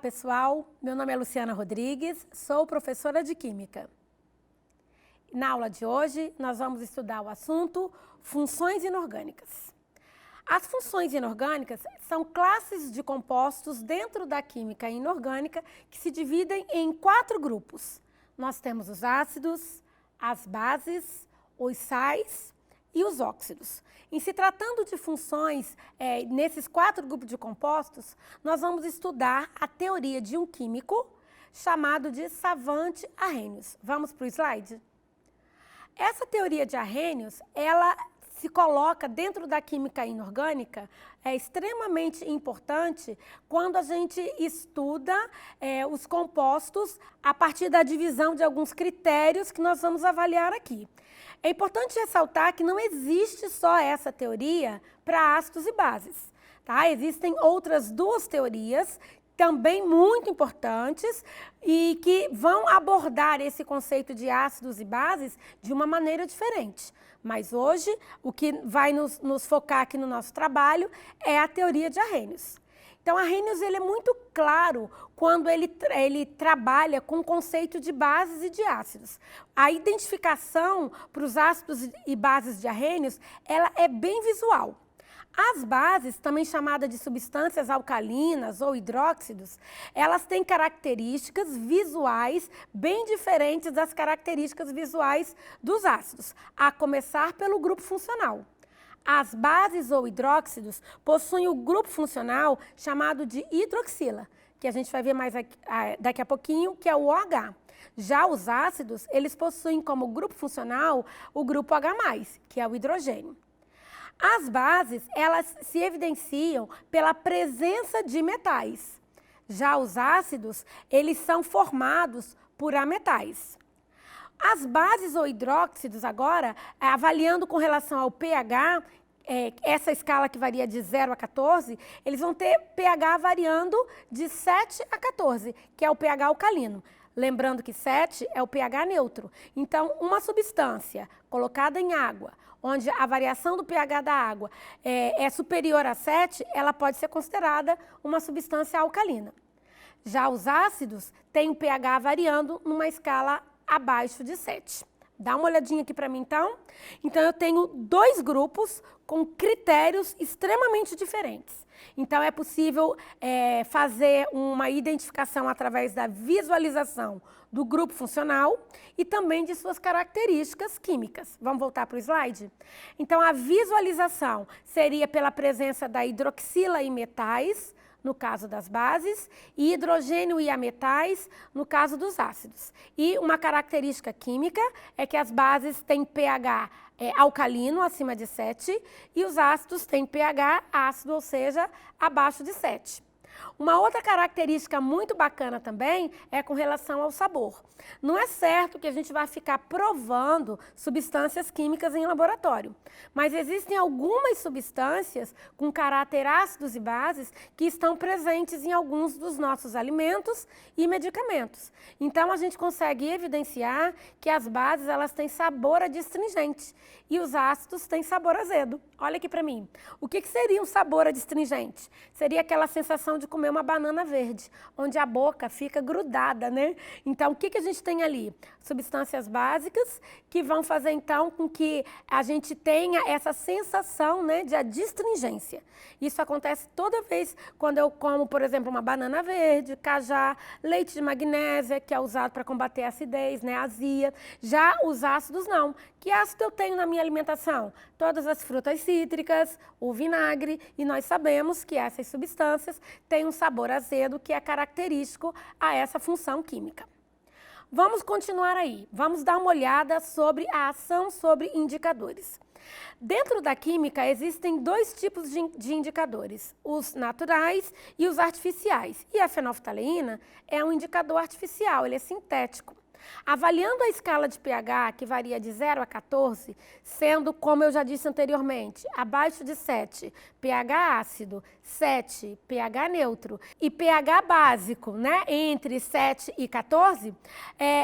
pessoal, meu nome é Luciana Rodrigues, sou professora de Química. Na aula de hoje, nós vamos estudar o assunto funções inorgânicas. As funções inorgânicas são classes de compostos dentro da química inorgânica que se dividem em 4 grupos. Nós temos os ácidos, as bases, os sais e os óxidos. Em se tratando de funções nesses 4 grupos de compostos, nós vamos estudar a teoria de um químico chamado de Savant Arrhenius. Vamos para o slide? Essa teoria de Arrhenius, ela se coloca dentro da química inorgânica, é extremamente importante quando a gente estuda os compostos a partir da divisão de alguns critérios que nós vamos avaliar aqui. É importante ressaltar que não existe só essa teoria para ácidos e bases, tá? Existem outras 2 teorias também muito importantes e que vão abordar esse conceito de ácidos e bases de uma maneira diferente. Mas hoje, o que vai nos focar aqui no nosso trabalho é a teoria de Arrhenius. Então, Arrhenius ele é muito claro quando ele trabalha com o conceito de bases e de ácidos. A identificação para os ácidos e bases de Arrhenius, ela é bem visual. As bases, também chamadas de substâncias alcalinas ou hidróxidos, elas têm características visuais bem diferentes das características visuais dos ácidos, a começar pelo grupo funcional. As bases ou hidróxidos possuem o grupo funcional chamado de hidroxila, que a gente vai ver mais daqui a pouquinho, que é o OH. Já os ácidos, eles possuem como grupo funcional o grupo H+, que é o hidrogênio. As bases, elas se evidenciam pela presença de metais. Já os ácidos, eles são formados por ametais. As bases ou hidróxidos agora, avaliando com relação ao pH, essa escala que varia de 0 a 14, eles vão ter pH variando de 7 a 14, que é o pH alcalino. Lembrando que 7 é o pH neutro. Então, uma substância colocada em água, onde a variação do pH da água é superior a 7, ela pode ser considerada uma substância alcalina. Já os ácidos têm o pH variando numa escala abaixo de 7. Dá uma olhadinha aqui para mim, então. Então, eu tenho 2 grupos com critérios extremamente diferentes. Então, é possível fazer uma identificação através da visualização do grupo funcional e também de suas características químicas. Vamos voltar para o slide? Então, a visualização seria pela presença da hidroxila e metais, no caso das bases, e hidrogênio e ametais, no caso dos ácidos. E uma característica química é que as bases têm pH alcalino, acima de 7, e os ácidos têm pH ácido, ou seja, abaixo de 7. Uma outra característica muito bacana também é com relação ao sabor. Não é certo que a gente vai ficar provando substâncias químicas em laboratório, mas existem algumas substâncias com caráter ácidos e bases que estão presentes em alguns dos nossos alimentos e medicamentos. Então, a gente consegue evidenciar que as bases elas têm sabor adstringente e os ácidos têm sabor azedo. Olha aqui para mim. O que seria um sabor adstringente? Seria aquela sensação de comer uma banana verde, onde a boca fica grudada, né? Então, o que a gente tem ali? Substâncias básicas que vão fazer, então, com que a gente tenha essa sensação, né, de adstringência. Isso acontece toda vez quando eu como, por exemplo, uma banana verde, cajá, leite de magnésia, que é usado para combater a acidez, né, a azia. Já os ácidos, não. Que ácido eu tenho na minha alimentação? Todas as frutas cítricas, o vinagre, e nós sabemos que essas substâncias têm um sabor azedo que é característico a essa função química. Vamos continuar aí. Vamos dar uma olhada sobre a ação sobre indicadores. Dentro da química existem 2 tipos de indicadores, os naturais e os artificiais. E a fenolftaleína é um indicador artificial, ele é sintético. Avaliando a escala de pH, que varia de 0 a 14, sendo, como eu já disse anteriormente, abaixo de 7, pH ácido, 7, pH neutro e pH básico, né, entre 7 e 14,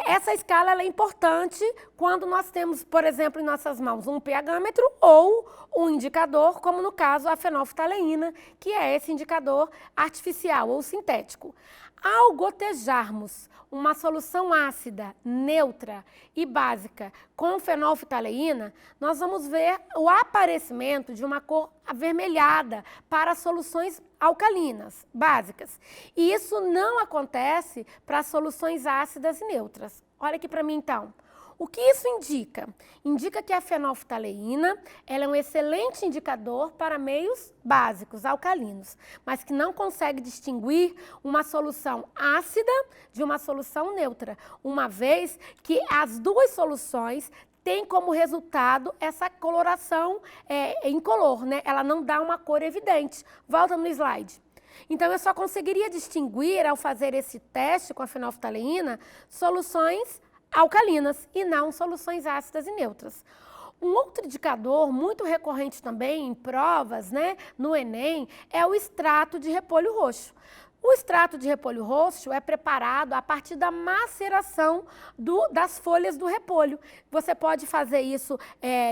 essa escala ela é importante quando nós temos, por exemplo, em nossas mãos um pHmetro ou um indicador, como no caso a fenolftaleína, que é esse indicador artificial ou sintético. Ao gotejarmos uma solução ácida, neutra e básica com fenolftaleína, nós vamos ver o aparecimento de uma cor avermelhada para soluções alcalinas, básicas. E isso não acontece para soluções ácidas e neutras. Olha aqui para mim então. O que isso indica? Indica que a fenolftaleína ela é um excelente indicador para meios básicos, alcalinos, mas que não consegue distinguir uma solução ácida de uma solução neutra, uma vez que as duas soluções têm como resultado essa coloração incolor, né? Ela não dá uma cor evidente. Volta no slide. Então, eu só conseguiria distinguir, ao fazer esse teste com a fenolftaleína, soluções alcalinas e não soluções ácidas e neutras. Um outro indicador muito recorrente também em provas, né, no Enem, é o extrato de repolho roxo. O extrato de repolho roxo é preparado a partir da maceração das folhas do repolho. Você pode fazer isso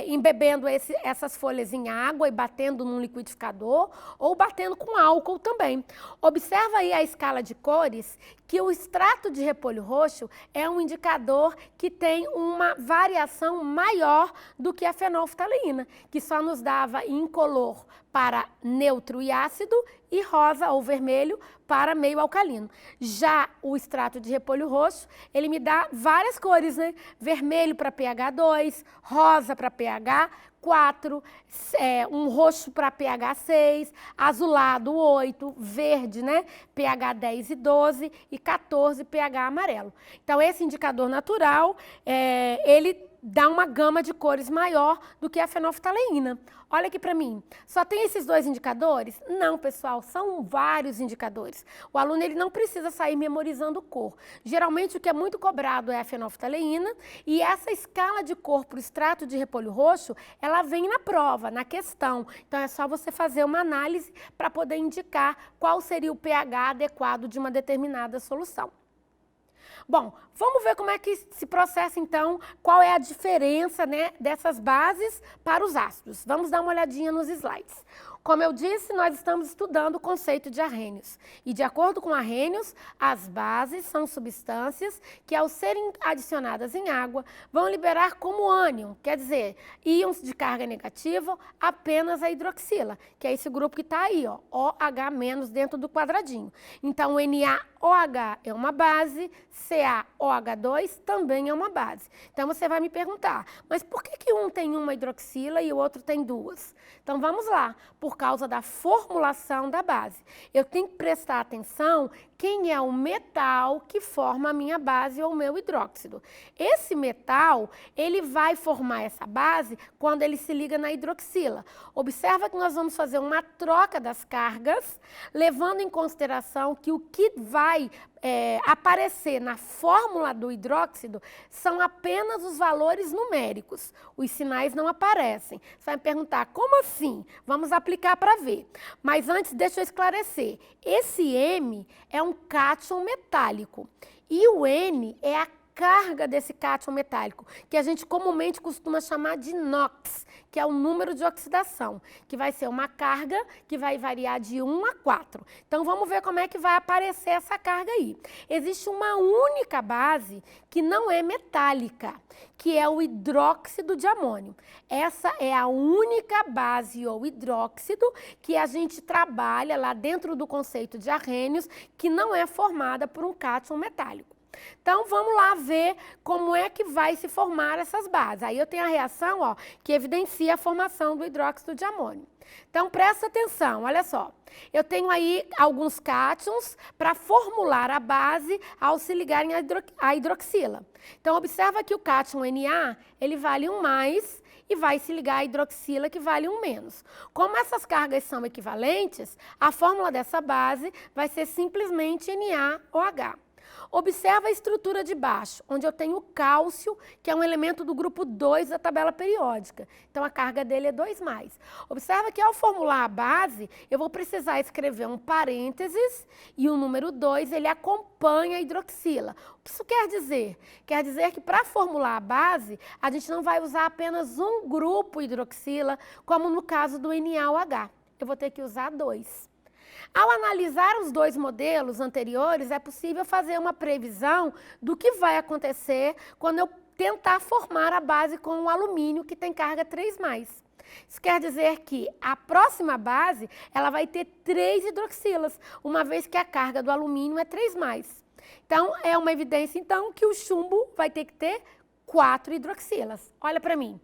embebendo essas folhas em água e batendo num liquidificador ou batendo com álcool também. Observa aí a escala de cores que o extrato de repolho roxo é um indicador que tem uma variação maior do que a fenolftaleína, que só nos dava incolor para neutro e ácido e rosa ou vermelho para meio alcalino. Já o extrato de repolho roxo, ele me dá várias cores, né? Vermelho para pH 2, rosa para pH 4, um roxo para pH 6, azulado 8, verde, né? pH 10 e 12 e 14 pH amarelo. Então, esse indicador natural, ele dá uma gama de cores maior do que a fenolftaleína. Olha aqui para mim, só tem esses dois indicadores? Não, pessoal, são vários indicadores. O aluno ele não precisa sair memorizando cor. Geralmente o que é muito cobrado é a fenolftaleína e essa escala de cor para o extrato de repolho roxo, ela vem na prova, na questão. Então é só você fazer uma análise para poder indicar qual seria o pH adequado de uma determinada solução. Bom, vamos ver como é que se processa, então, qual é a diferença, né, dessas bases para os ácidos. Vamos dar uma olhadinha nos slides. Como eu disse, nós estamos estudando o conceito de Arrhenius. E, de acordo com Arrhenius, as bases são substâncias que, ao serem adicionadas em água, vão liberar como ânion, quer dizer, íons de carga negativa, apenas a hidroxila, que é esse grupo que está aí, ó, OH- dentro do quadradinho. Então, o NaOH é uma base, CaOH2 também é uma base. Então, você vai me perguntar, mas por que um tem uma hidroxila e o outro tem duas? Então, vamos lá. Por causa da formulação da base. Eu tenho que prestar atenção quem é o metal que forma a minha base ou o meu hidróxido. Esse metal, ele vai formar essa base quando ele se liga na hidroxila. Observa que nós vamos fazer uma troca das cargas, levando em consideração que o que vai aparecer na fórmula do hidróxido são apenas os valores numéricos. Os sinais não aparecem. Você vai me perguntar, como assim? Vamos aplicar para ver. Mas antes, deixa eu esclarecer. Esse M é um cátion metálico e o N é a carga desse cátion metálico, que a gente comumente costuma chamar de NOx, que é o número de oxidação, que vai ser uma carga que vai variar de 1 a 4. Então, vamos ver como é que vai aparecer essa carga aí. Existe uma única base que não é metálica, que é o hidróxido de amônio. Essa é a única base ou hidróxido que a gente trabalha lá dentro do conceito de Arrhenius, que não é formada por um cátion metálico. Então, vamos lá ver como é que vai se formar essas bases. Aí eu tenho a reação, ó, que evidencia a formação do hidróxido de amônio. Então, presta atenção, olha só. Eu tenho aí alguns cátions para formular a base ao se ligarem à hidroxila. Então, observa que o cátion Na, ele vale um mais e vai se ligar à hidroxila, que vale um menos. Como essas cargas são equivalentes, a fórmula dessa base vai ser simplesmente NaOH. Observa a estrutura de baixo, onde eu tenho o cálcio, que é um elemento do grupo 2 da tabela periódica. Então, a carga dele é 2+. Observa que, ao formular a base, eu vou precisar escrever um parênteses e o número 2, ele acompanha a hidroxila. O que isso quer dizer? Quer dizer que, para formular a base, a gente não vai usar apenas um grupo hidroxila, como no caso do NaOH. Eu vou ter que usar 2. Ao analisar os dois modelos anteriores, é possível fazer uma previsão do que vai acontecer quando eu tentar formar a base com o alumínio que tem carga 3+. Isso quer dizer que a próxima base ela vai ter 3 hidroxilas, uma vez que a carga do alumínio é 3+. Então, é uma evidência então que o chumbo vai ter que ter 4 hidroxilas. Olha para mim.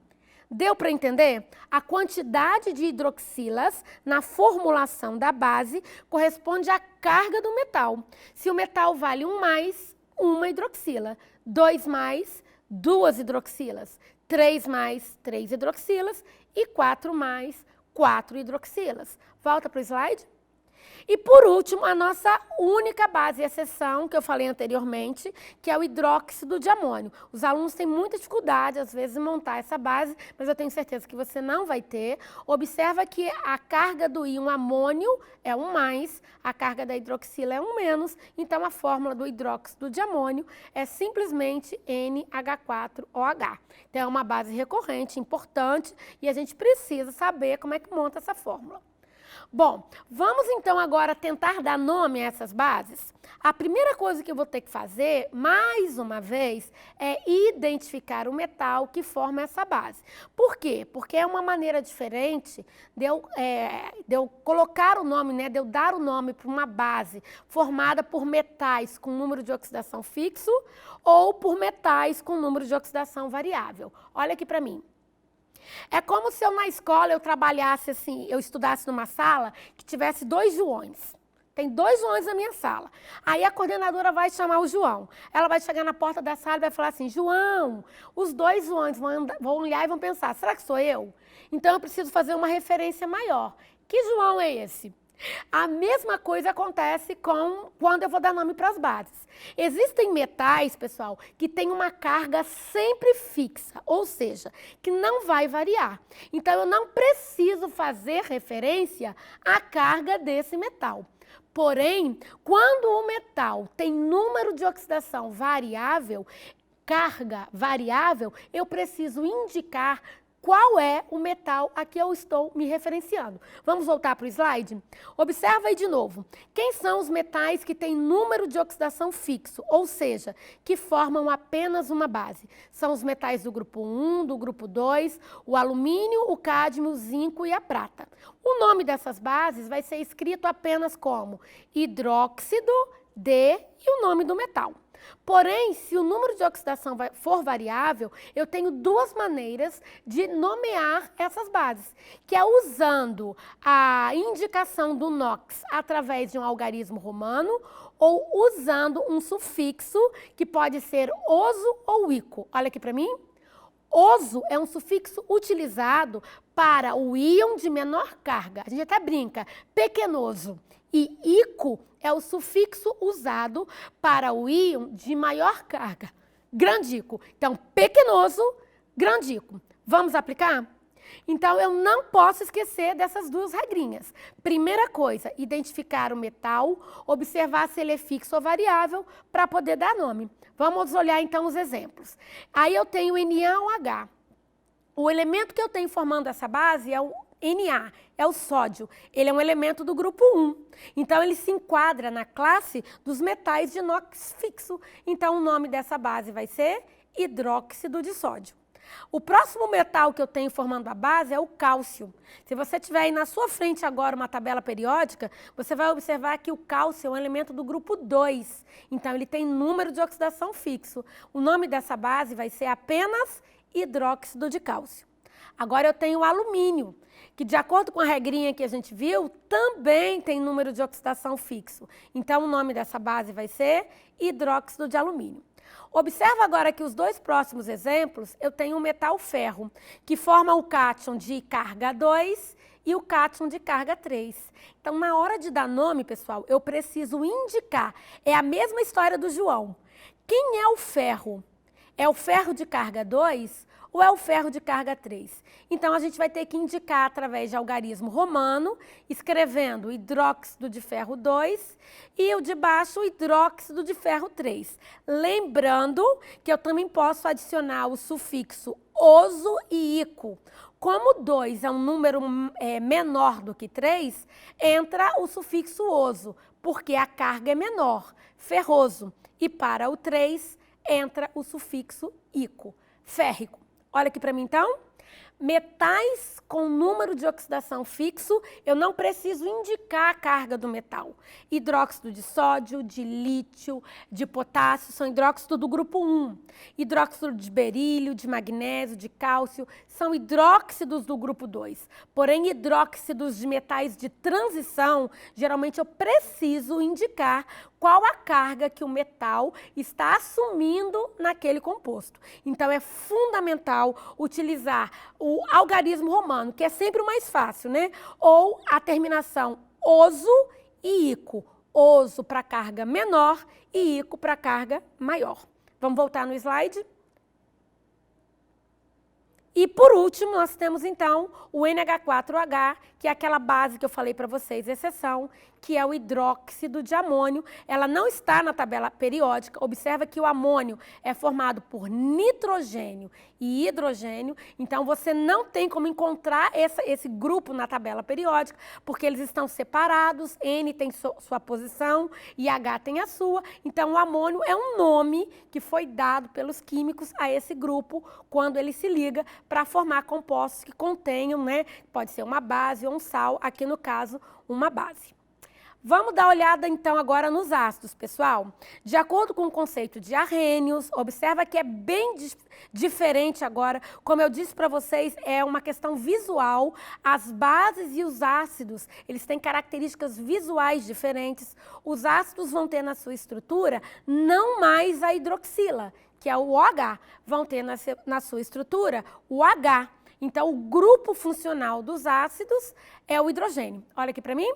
Deu para entender? A quantidade de hidroxilas na formulação da base corresponde à carga do metal. Se o metal vale 1+, 1 hidroxila, 2+, 2 hidroxilas, 3+, 3 hidroxilas e 4+, 4 hidroxilas. Volta para o slide. E por último, a nossa única base e exceção, que eu falei anteriormente, que é o hidróxido de amônio. Os alunos têm muita dificuldade, às vezes, em montar essa base, mas eu tenho certeza que você não vai ter. Observa que a carga do íon amônio é 1+, a carga da hidroxila é 1-, então a fórmula do hidróxido de amônio é simplesmente NH4OH. Então é uma base recorrente, importante, e a gente precisa saber como é que monta essa fórmula. Bom, vamos então agora tentar dar nome a essas bases? A primeira coisa que eu vou ter que fazer, mais uma vez, é identificar o metal que forma essa base. Por quê? Porque é uma maneira diferente de eu colocar o nome, de eu dar o nome para uma base formada por metais com número de oxidação fixo ou por metais com número de oxidação variável. Olha aqui para mim. É como se eu na escola eu trabalhasse assim, eu estudasse numa sala que tivesse 2 Joões. Tem 2 Joões na minha sala. Aí a coordenadora vai chamar o João. Ela vai chegar na porta da sala e vai falar assim, João, os 2 Joões vão olhar e vão pensar, será que sou eu? Então eu preciso fazer uma referência maior. Que João é esse? A mesma coisa acontece quando eu vou dar nome para as bases. Existem metais, pessoal, que têm uma carga sempre fixa, ou seja, que não vai variar. Então, eu não preciso fazer referência à carga desse metal. Porém, quando o metal tem número de oxidação variável, carga variável, eu preciso indicar qual é o metal a que eu estou me referenciando. Vamos voltar para o slide? Observa aí de novo. Quem são os metais que têm número de oxidação fixo, ou seja, que formam apenas uma base? São os metais do grupo 1, do grupo 2, o alumínio, o cádmio, o zinco e a prata. O nome dessas bases vai ser escrito apenas como hidróxido de e o nome do metal. Porém, se o número de oxidação for variável, eu tenho 2 maneiras de nomear essas bases, que é usando a indicação do NOx através de um algarismo romano ou usando um sufixo que pode ser oso ou ico. Olha aqui para mim. Oso é um sufixo utilizado para o íon de menor carga. A gente até brinca, pequenoso. E ico é o sufixo usado para o íon de maior carga, grandico. Então, pequenoso, grandico. Vamos aplicar? Então, eu não posso esquecer dessas 2 regrinhas. Primeira coisa, identificar o metal, observar se ele é fixo ou variável para poder dar nome. Vamos olhar então os exemplos. Aí eu tenho NaOH. O elemento que eu tenho formando essa base é o Na, é o sódio. Ele é um elemento do grupo 1. Então, ele se enquadra na classe dos metais de NOx fixo. Então, o nome dessa base vai ser hidróxido de sódio. O próximo metal que eu tenho formando a base é o cálcio. Se você tiver aí na sua frente agora uma tabela periódica, você vai observar que o cálcio é um elemento do grupo 2. Então, ele tem número de oxidação fixo. O nome dessa base vai ser apenas hidróxido de cálcio. Agora eu tenho o alumínio, que de acordo com a regrinha que a gente viu, também tem número de oxidação fixo. Então, o nome dessa base vai ser hidróxido de alumínio. Observa agora que os 2 próximos exemplos, eu tenho o metal ferro, que forma o cátion de carga 2 e o cátion de carga 3. Então, na hora de dar nome, pessoal, eu preciso indicar. É a mesma história do João. Quem é o ferro? É o ferro de carga 2 ou é o ferro de carga 3? Então, a gente vai ter que indicar através de algarismo romano, escrevendo hidróxido de ferro 2 e o de baixo, o hidróxido de ferro 3. Lembrando que eu também posso adicionar o sufixo oso e ico. como 2 é um número menor do que 3, entra o sufixo oso, porque a carga é menor, ferroso. E para o 3, entra o sufixo ico, férrico. Olha aqui para mim, então. Metais com número de oxidação fixo, eu não preciso indicar a carga do metal. Hidróxido de sódio, de lítio, de potássio, são hidróxidos do grupo 1. Hidróxido de berílio, de magnésio, de cálcio, são hidróxidos do grupo 2. Porém, hidróxidos de metais de transição, geralmente eu preciso indicar qual a carga que o metal está assumindo naquele composto. Então, é fundamental utilizar o algarismo romano, que é sempre o mais fácil, né? Ou a terminação oso e ico. Oso para carga menor e ico para carga maior. Vamos voltar no slide? E, por último, nós temos, então, o NH4OH, que é aquela base que eu falei para vocês, exceção, que é o hidróxido de amônio. Ela não está na tabela periódica. Observa que o amônio é formado por nitrogênio e hidrogênio. Então, você não tem como encontrar esse grupo na tabela periódica, porque eles estão separados. N tem sua posição e H tem a sua. Então, o amônio é um nome que foi dado pelos químicos a esse grupo quando ele se liga para formar compostos que contenham, né, pode ser uma base ou um sal, aqui no caso, uma base. Vamos dar uma olhada, então, agora nos ácidos, pessoal. De acordo com o conceito de Arrhenius, observa que é bem diferente agora. Como eu disse para vocês, é uma questão visual. As bases e os ácidos, eles têm características visuais diferentes. Os ácidos vão ter na sua estrutura não mais a hidroxila, que é o OH, vão ter na sua estrutura o H. Então, o grupo funcional dos ácidos é o hidrogênio. Olha aqui para mim.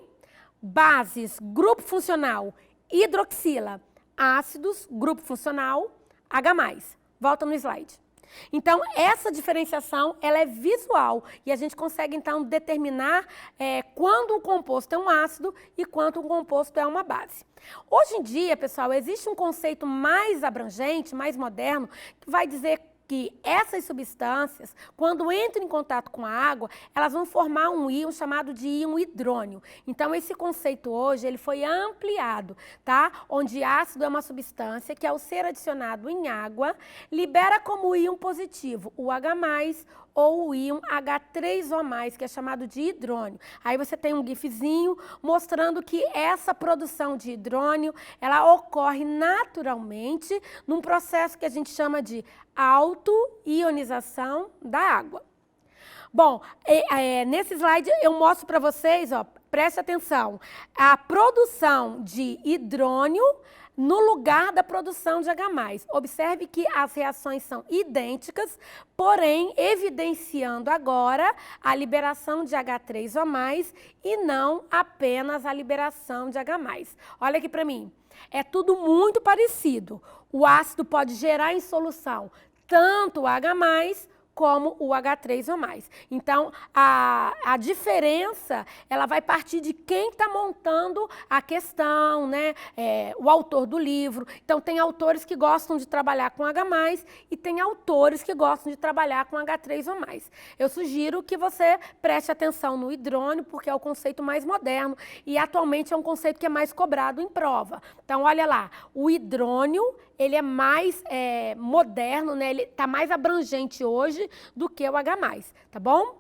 Bases, grupo funcional, hidroxila. Ácidos, grupo funcional, H+. Volta no slide. Então, essa diferenciação, ela é visual e a gente consegue, então, determinar quando um composto é um ácido e quando um composto é uma base. Hoje em dia, pessoal, existe um conceito mais abrangente, mais moderno, que vai dizer que essas substâncias, quando entram em contato com a água, elas vão formar um íon chamado de íon hidrônio. Então, esse conceito hoje, ele foi ampliado, tá? Onde ácido é uma substância que, ao ser adicionado em água, libera como íon positivo o H+, ou o íon H3O+, que é chamado de hidrônio. Aí você tem um gifzinho mostrando que essa produção de hidrônio, ela ocorre naturalmente num processo que a gente chama de auto-ionização da água. Bom, nesse slide eu mostro para vocês, ó, preste atenção, a produção de hidrônio no lugar da produção de H+. Observe que as reações são idênticas, porém evidenciando agora a liberação de H3O+, e não apenas a liberação de H+. Olha aqui para mim, é tudo muito parecido. O ácido pode gerar em solução tanto o H+, como o H3O+. Então, a diferença, ela vai partir de quem está montando a questão, né? O autor do livro. Então, tem autores que gostam de trabalhar com H+, e tem autores que gostam de trabalhar com H3O+. Eu sugiro que você preste atenção no hidrônio, porque é o conceito mais moderno, e atualmente é um conceito que é mais cobrado em prova. Então, olha lá, o hidrônio, ele é mais moderno, né? Ele está mais abrangente hoje do que o H+, tá bom?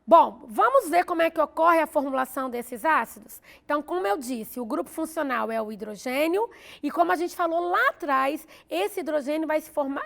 Bom, vamos ver como é que ocorre a formulação desses ácidos? Então, como eu disse, o grupo funcional é o hidrogênio e, como a gente falou lá atrás, esse hidrogênio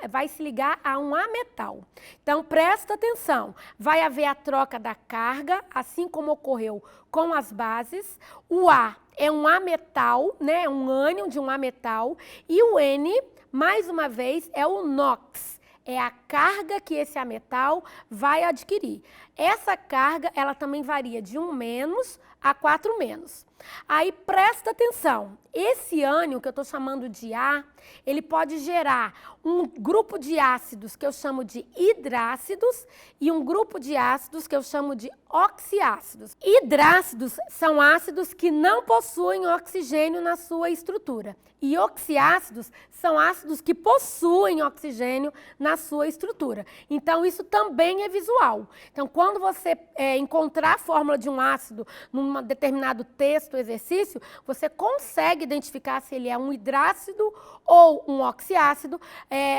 vai se ligar a um ametal. Então, presta atenção, vai haver a troca da carga, assim como ocorreu com as bases. O A é um ametal, né, um ânion de um ametal, e o N, mais uma vez, é o NOx. É a carga que esse ametal vai adquirir. Essa carga, ela também varia de 1- a 4-. Aí presta atenção, esse ânion que eu estou chamando de A, ele pode gerar um grupo de ácidos que eu chamo de hidrácidos e um grupo de ácidos que eu chamo de oxiácidos. Hidrácidos são ácidos que não possuem oxigênio na sua estrutura. E oxiácidos são ácidos que possuem oxigênio na sua estrutura. Então, isso também é visual. Então, quando você encontrar a fórmula de um ácido num determinado texto, exercício, você consegue identificar se ele é um hidrácido ou um oxiácido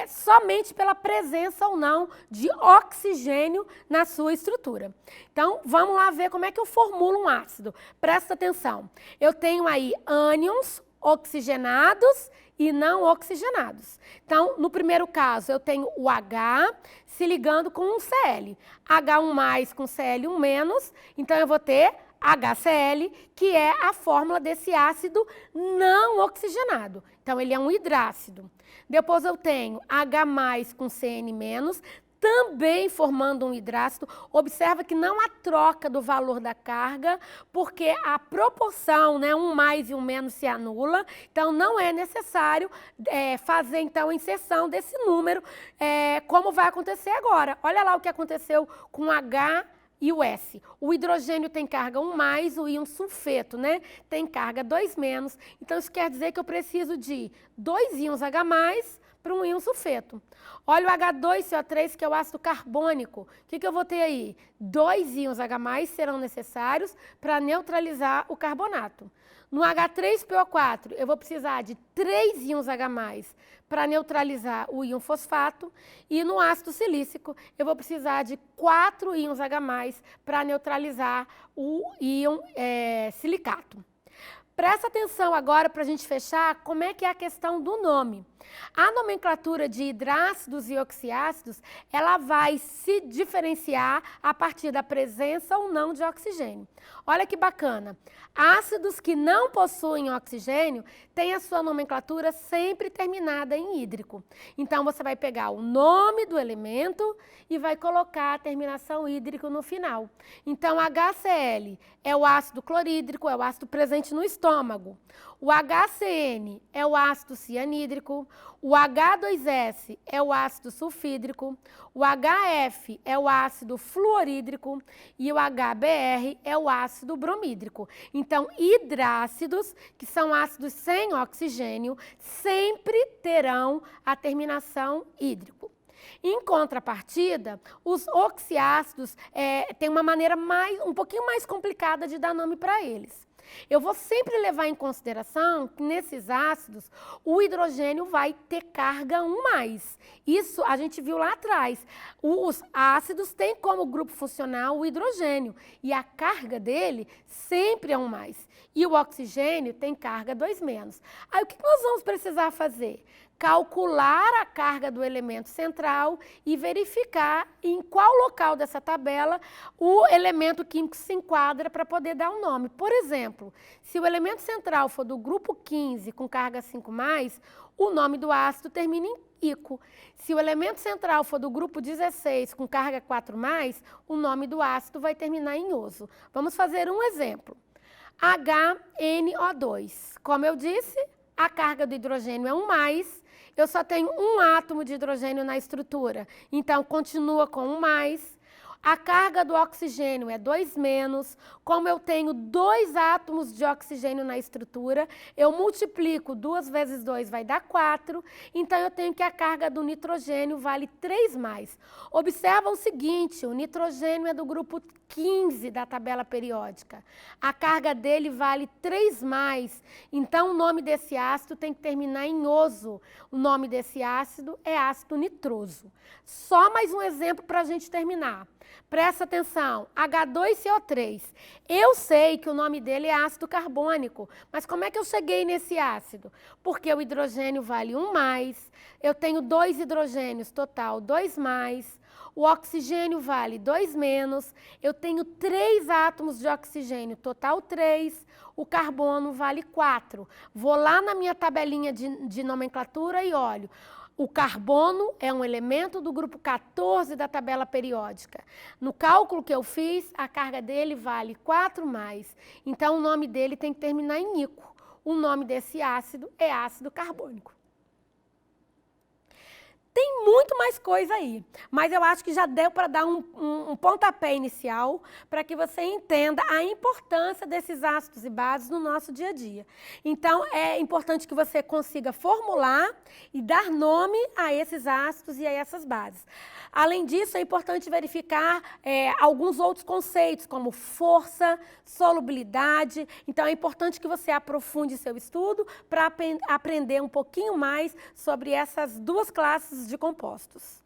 somente pela presença ou não de oxigênio na sua estrutura. Então, vamos lá ver como é que eu formulo um ácido. Presta atenção. Eu tenho aí ânions oxigenados e não oxigenados. Então, no primeiro caso, eu tenho o H se ligando com um Cl. H1+ com Cl1-, então eu vou ter HCl, que é a fórmula desse ácido não oxigenado. Então, ele é um hidrácido. Depois eu tenho H+ com Cn-, também formando um hidrácido. Observa que não há troca do valor da carga, porque a proporção, né, 1+ e 1- se anula, então não é necessário fazer então a inserção desse número, como vai acontecer agora. Olha lá o que aconteceu com o H e o S. O hidrogênio tem carga 1+, o íon sulfeto, né, tem carga 2-. Então isso quer dizer que eu preciso de 2 íons H+ para um íon sulfeto. Olha o H2CO3, que é o ácido carbônico. O que eu vou ter aí? 2 íons H+ serão necessários para neutralizar o carbonato. No H3PO4, eu vou precisar de 3 íons H+ para neutralizar o íon fosfato. E no ácido silícico, eu vou precisar de 4 íons H+ para neutralizar o íon silicato. Presta atenção agora para a gente fechar como é que é a questão do nome. A nomenclatura de hidrácidos e oxiácidos, ela vai se diferenciar a partir da presença ou não de oxigênio. Olha que bacana. Ácidos que não possuem oxigênio têm a sua nomenclatura sempre terminada em hídrico. Então, você vai pegar o nome do elemento e vai colocar a terminação hídrico no final. Então, HCl é o ácido clorídrico, é o ácido presente no estômago. O HCN é o ácido cianídrico, o H2S é o ácido sulfídrico, o HF é o ácido fluorídrico e o HBr é o ácido bromídrico. Então, hidrácidos, que são ácidos sem oxigênio, sempre terão a terminação hídrico. Em contrapartida, os oxiácidos têm uma maneira um pouquinho mais complicada de dar nome para eles. Eu vou sempre levar em consideração que nesses ácidos o hidrogênio vai ter carga 1+. Isso a gente viu lá atrás. Os ácidos têm como grupo funcional o hidrogênio e a carga dele sempre é 1+. E o oxigênio tem carga 2-. Aí o que nós vamos precisar fazer? Calcular a carga do elemento central e verificar em qual local dessa tabela o elemento químico se enquadra para poder dar um nome. Por exemplo, se o elemento central for do grupo 15 com carga 5+, o nome do ácido termina em ico. Se o elemento central for do grupo 16 com carga 4+, o nome do ácido vai terminar em oso. Vamos fazer um exemplo. HNO2. Como eu disse, a carga do hidrogênio é 1+, eu só tenho um átomo de hidrogênio na estrutura, então continua com 1+. A carga do oxigênio é 2-. Como eu tenho 2 átomos de oxigênio na estrutura, eu multiplico 2 vezes 2 vai dar 4. Então, eu tenho que a carga do nitrogênio vale 3+. Observa o seguinte, o nitrogênio é do grupo 15 da tabela periódica. A carga dele vale 3+. Então, o nome desse ácido tem que terminar em oso. O nome desse ácido é ácido nitroso. Só mais um exemplo para a gente terminar. Presta atenção, H2CO3. Eu sei que o nome dele é ácido carbônico, mas como é que eu cheguei nesse ácido? Porque o hidrogênio vale 1+, eu tenho 2 hidrogênios, total 2+, o oxigênio vale 2-, eu tenho 3 átomos de oxigênio, total 3, o carbono vale 4. Vou lá na minha tabelinha de nomenclatura e olho. O carbono é um elemento do grupo 14 da tabela periódica. No cálculo que eu fiz, a carga dele vale 4+. Então, o nome dele tem que terminar em ico. O nome desse ácido é ácido carbônico. Tem muito mais coisa aí, mas eu acho que já deu para dar um pontapé inicial para que você entenda a importância desses ácidos e bases no nosso dia a dia. Então, é importante que você consiga formular e dar nome a esses ácidos e a essas bases. Além disso, é importante verificar alguns outros conceitos, como força, solubilidade. Então, é importante que você aprofunde seu estudo para aprender um pouquinho mais sobre essas duas classes de compostos.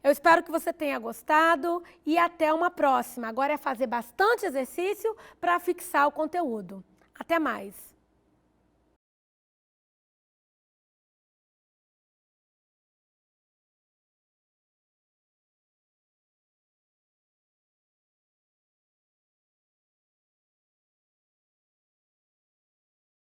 Eu espero que você tenha gostado e até uma próxima. Agora é fazer bastante exercício para fixar o conteúdo. Até mais!